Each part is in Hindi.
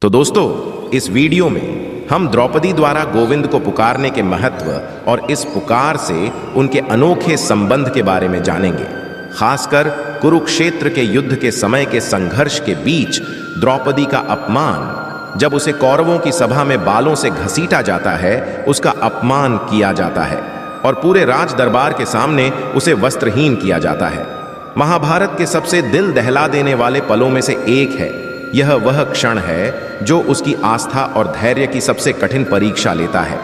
तो दोस्तों, इस वीडियो में हम द्रौपदी द्वारा गोविंद को पुकारने के महत्व और इस पुकार से उनके अनोखे संबंध के बारे में जानेंगे। खासकर कुरुक्षेत्र के युद्ध के समय के संघर्ष के बीच द्रौपदी का अपमान, जब उसे कौरवों की सभा में बालों से घसीटा जाता है, उसका अपमान किया जाता है और पूरे राज दरबार के सामने उसे वस्त्रहीन किया जाता है। महाभारत के सबसे दिल दहला देने वाले पलों में से एक है। यह वह क्षण है जो उसकी आस्था और धैर्य की सबसे कठिन परीक्षा लेता है।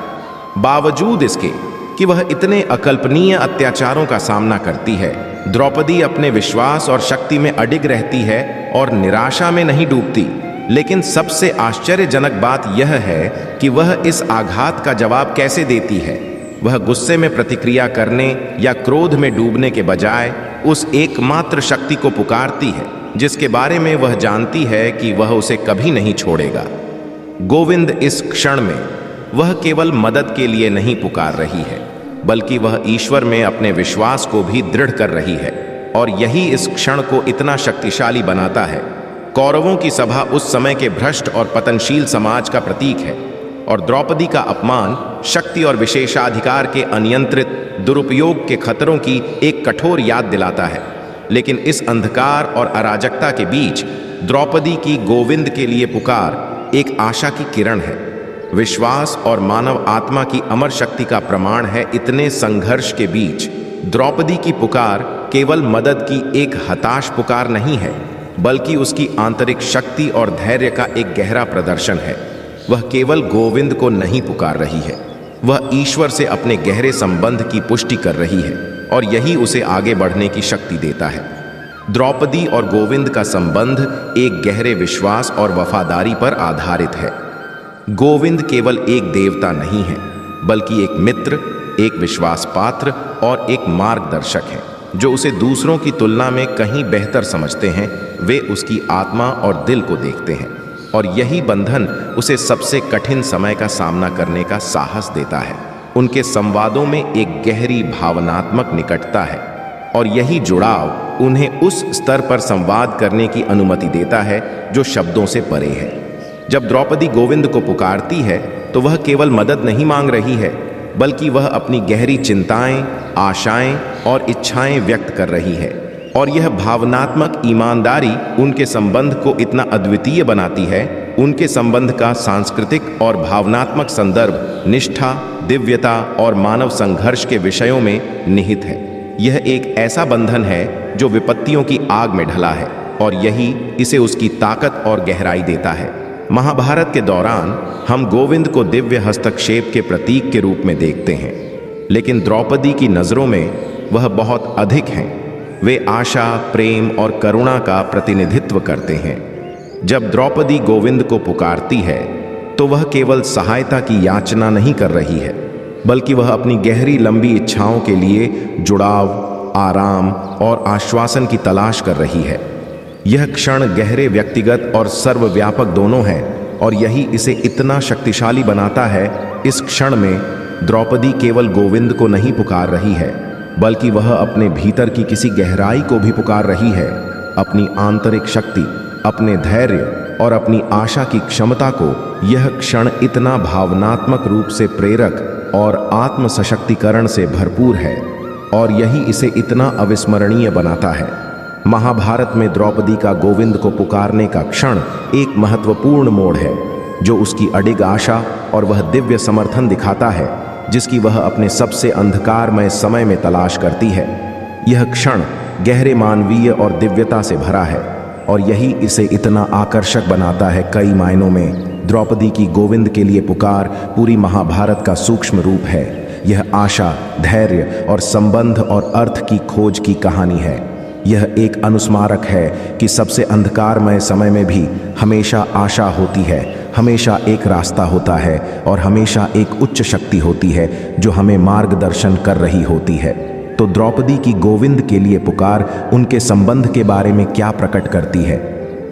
बावजूद इसके कि वह इतने अकल्पनीय अत्याचारों का सामना करती है, द्रौपदी अपने विश्वास और शक्ति में अडिग रहती है और निराशा में नहीं डूबती। लेकिन सबसे आश्चर्यजनक बात यह है कि वह इस आघात का जवाब कैसे देती है। वह गुस्से में प्रतिक्रिया करने या क्रोध में डूबने के बजाय उस एकमात्र शक्ति को पुकारती है जिसके बारे में वह जानती है कि वह उसे कभी नहीं छोड़ेगा। गोविंद इस क्षण में वह केवल मदद के लिए नहीं पुकार रही है, बल्कि वह ईश्वर में अपने विश्वास को भी दृढ़ कर रही है। और यही इस क्षण को इतना शक्तिशाली बनाता है। कौरवों की सभा उस समय के भ्रष्ट और पतनशील समाज का प्रतीक है और द्रौपदी का अपमान शक्ति और विशेषाधिकार के अनियंत्रित दुरुपयोग के खतरों की एक कठोर याद दिलाता है। लेकिन इस अंधकार और अराजकता के बीच द्रौपदी की गोविंद के लिए पुकार एक आशा की किरण है, विश्वास और मानव आत्मा की अमर शक्ति का प्रमाण है। इतने संघर्ष के बीच द्रौपदी की पुकार केवल मदद की एक हताश पुकार नहीं है, बल्कि उसकी आंतरिक शक्ति और धैर्य का एक गहरा प्रदर्शन है। वह केवल गोविंद को नहीं पुकार रही है, वह ईश्वर से अपने गहरे संबंध की पुष्टि कर रही है और यही उसे आगे बढ़ने की शक्ति देता है। द्रौपदी और गोविंद का संबंध एक गहरे विश्वास और वफादारी पर आधारित है। गोविंद केवल एक देवता नहीं है, बल्कि एक मित्र, एक विश्वास पात्र और एक मार्गदर्शक है जो उसे दूसरों की तुलना में कहीं बेहतर समझते हैं। वे उसकी आत्मा और दिल को देखते हैं और यही बंधन उसे सबसे कठिन समय का सामना करने का साहस देता है। उनके संवादों में एक गहरी भावनात्मक निकटता है और यही जुड़ाव उन्हें उस स्तर पर संवाद करने की अनुमति देता है जो शब्दों से परे है। जब द्रौपदी गोविंद को पुकारती है तो वह केवल मदद नहीं मांग रही है, बल्कि वह अपनी गहरी चिंताएं, आशाएं और इच्छाएं व्यक्त कर रही है। और यह भावनात्मक ईमानदारी उनके संबंध को इतना अद्वितीय बनाती है। उनके संबंध का सांस्कृतिक और भावनात्मक संदर्भ निष्ठा, दिव्यता और मानव संघर्ष के विषयों में निहित है। यह एक ऐसा बंधन है जो विपत्तियों की आग में ढला है और यही इसे उसकी ताकत और गहराई देता है। महाभारत के दौरान हम गोविंद को दिव्य हस्तक्षेप के प्रतीक के रूप में देखते हैं, लेकिन द्रौपदी की नज़रों में वह बहुत अधिक हैं। वे आशा, प्रेम और करुणा का प्रतिनिधित्व करते हैं। जब द्रौपदी गोविंद को पुकारती है तो वह केवल सहायता की याचना नहीं कर रही है, बल्कि वह अपनी गहरी लंबी इच्छाओं के लिए जुड़ाव, आराम और आश्वासन की तलाश कर रही है। यह क्षण गहरे व्यक्तिगत और सर्वव्यापक दोनों है और यही इसे इतना शक्तिशाली बनाता है। इस क्षण में द्रौपदी केवल गोविंद को नहीं पुकार रही है, बल्कि वह अपने भीतर की किसी गहराई को भी पुकार रही है। अपनी आंतरिक शक्ति, अपने धैर्य और अपनी आशा की क्षमता को यह क्षण इतना भावनात्मक रूप से प्रेरक और आत्म सशक्तिकरण से भरपूर है और यही इसे इतना अविस्मरणीय बनाता है। महाभारत में द्रौपदी का गोविंद को पुकारने का क्षण एक महत्वपूर्ण मोड़ है जो उसकी अडिग आशा और वह दिव्य समर्थन दिखाता है जिसकी वह अपने सबसे अंधकारमय समय में तलाश करती है। यह क्षण गहरे मानवीय और दिव्यता से भरा है और यही इसे इतना आकर्षक बनाता है। कई मायनों में द्रौपदी की गोविंद के लिए पुकार पूरी महाभारत का सूक्ष्म रूप है। यह आशा, धैर्य और संबंध और अर्थ की खोज की कहानी है। यह एक अनुस्मारक है कि सबसे अंधकारमय समय में भी हमेशा आशा होती है, हमेशा एक रास्ता होता है और हमेशा एक उच्च शक्ति होती है जो हमें मार्गदर्शन कर रही होती है। तो द्रौपदी की गोविंद के लिए पुकार उनके संबंध के बारे में क्या प्रकट करती है?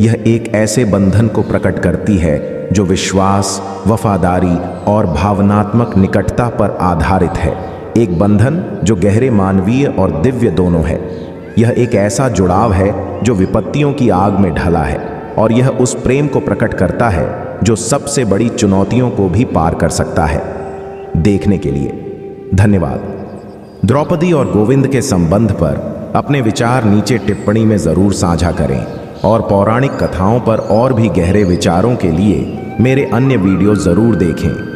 यह एक ऐसे बंधन को प्रकट करती है जो विश्वास, वफादारी और भावनात्मक निकटता पर आधारित है। एक बंधन जो गहरे मानवीय और दिव्य दोनों है। यह एक ऐसा जुड़ाव है जो विपत्तियों की आग में ढला है और यह उस प्रेम को प्रकट करता है जो सबसे बड़ी चुनौतियों को भी पार कर सकता है। देखने के लिए धन्यवाद। द्रौपदी और गोविंद के संबंध पर अपने विचार नीचे टिप्पणी में ज़रूर साझा करें और पौराणिक कथाओं पर और भी गहरे विचारों के लिए मेरे अन्य वीडियो ज़रूर देखें।